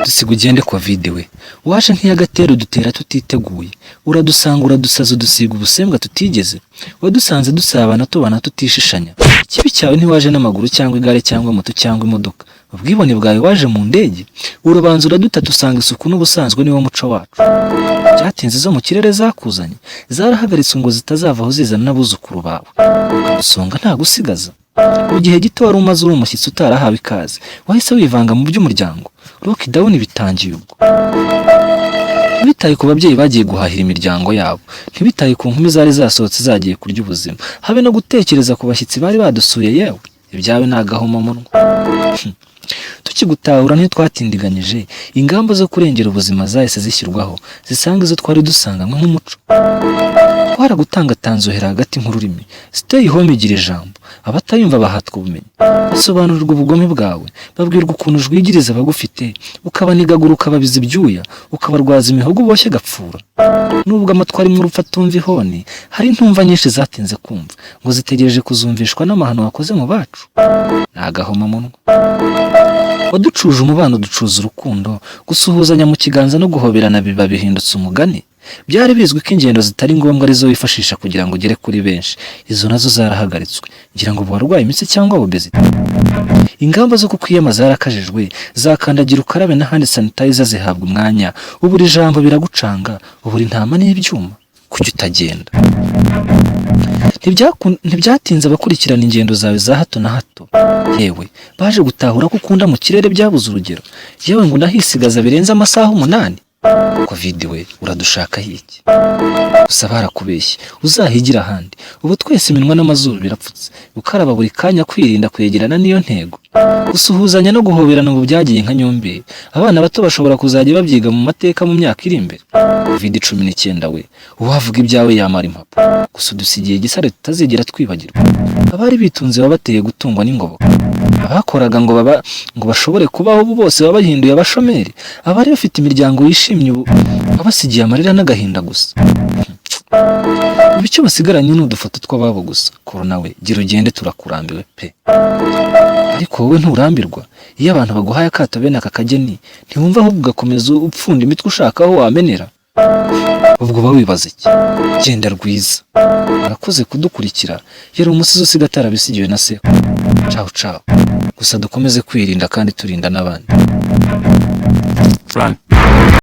Dusige ugende Covid we waje nk'iyagatero dutera tutiteguye uradusanga uradusaza dusiga ubusembwa tutigeze wadusanze dusabana tubana tutishishanya kibi cyawe ntiwaje n'amaguru cyangwa igare cyangwa moto cyangwa imodoka ubwibone bwawe waje mu ndege urubanza uradutata usanga isuku n'ubusanzwe niwo muco wacu byatinze zo mu kirere zakuzanye zarahagaritse ngo zitazavaho zizana n'abuzukuru bawe usonga nta gusigaza mu gihe gito wari umaze uri umushyitsi utarahawe ikaze wahise wivanga mu by'umuryango lockdown bitangiye ubwo ntibitaye ku babyeyi bagiye guhahira imiryango yabo ntibitaye ku nkumi zari zasohotse zagiye kurya ubuzima habe no gutekereza ku bashyitsi bari badusuye yewe ibyawe nagahomamunwa tukigutahura ntitwatindiganyije ingamba zo kurengera ubuzima zahise zishyirwaho zisanga izo twari dusanganywe nk'umuco twaragutangatanzuhera hagati nk'ururimi stay home igira ijambo abatayumva bahatwa ubumenyi basobanurirwa ubugome bwawe babwirwa ukuntu ujwigiriza abagufite ukabanigagura ukababiza ibyuya ukabarwaza imihogo uboshye gapfura nubwo amatwi arimo urupfu atumva ihoni hari intumva nyinshi zatinze kumva ngo zitegereje kuzumvishwa n'amahano wakoze mu bacu nagahomamunwa waducuje umubano ducuza urukundo gusuhuzanya mu kiganza no guhoberana biba bihindutse umugani byari bizwi ko ingendo zitari ngombwa arizo wifashisha kugira ngo ugere kuri benshi izo nazo zarahagaritswe ngira ngo warwaye imitsi cyangwa obesity ingamba zo kukwiyama zarakajijwe zakandagira ukarabe n'ahandi sanitizer zihabwa umwanya uburi ijambo biragucanga uburi ntama n'ibyuma kuki utagenda ntibyatinze abakurikirana ingendo zawe za hato na hato yewe baje gutahura ko ukunda mu kirere byabuze urugero yewe ngo unahisigaza birenze amasaha 8 Covid we uradushakaho iki gusa barakubeshye uzahigira ahandi ubu twese iminwa n'amazuru birapfutse gukaraba buri kanya kwirinda kwegerana niyo ntego gusuhuzanya no guhoberana mu byagiye nka nyombe abana bato bashobora kuzajya babyiga mu mateka mu myaka iri imbere Covid-19 we uwavuga ibyawe yamara impapuro gusa udusigiye igisare tutazigera twibagirwa abari bitunze babateye gutungwa n'ingoboka abakoraga ngo bashobore kubaho ubu bose babahinduye abashomeri abari bafite imiryango yishimye ubu abasigiye amarira n'agahinda gusa ibicyo basigaranye n'udufoto tw'ababo gusa corona we gira ugende turakurambiwe pe ariko wowe nturambirwa iyo abantu baguhaye akato bene aka kageni ntiwumva ahubwo ugakomeza upfunda imitwe ushaka aho wamenera ubwo bawibaza iki genda rwiza arakoze kudukurikira yari umusizi usiga atarabisigiwe na se ciao gusa dukomeze kwirinda kandi turinda n'abandi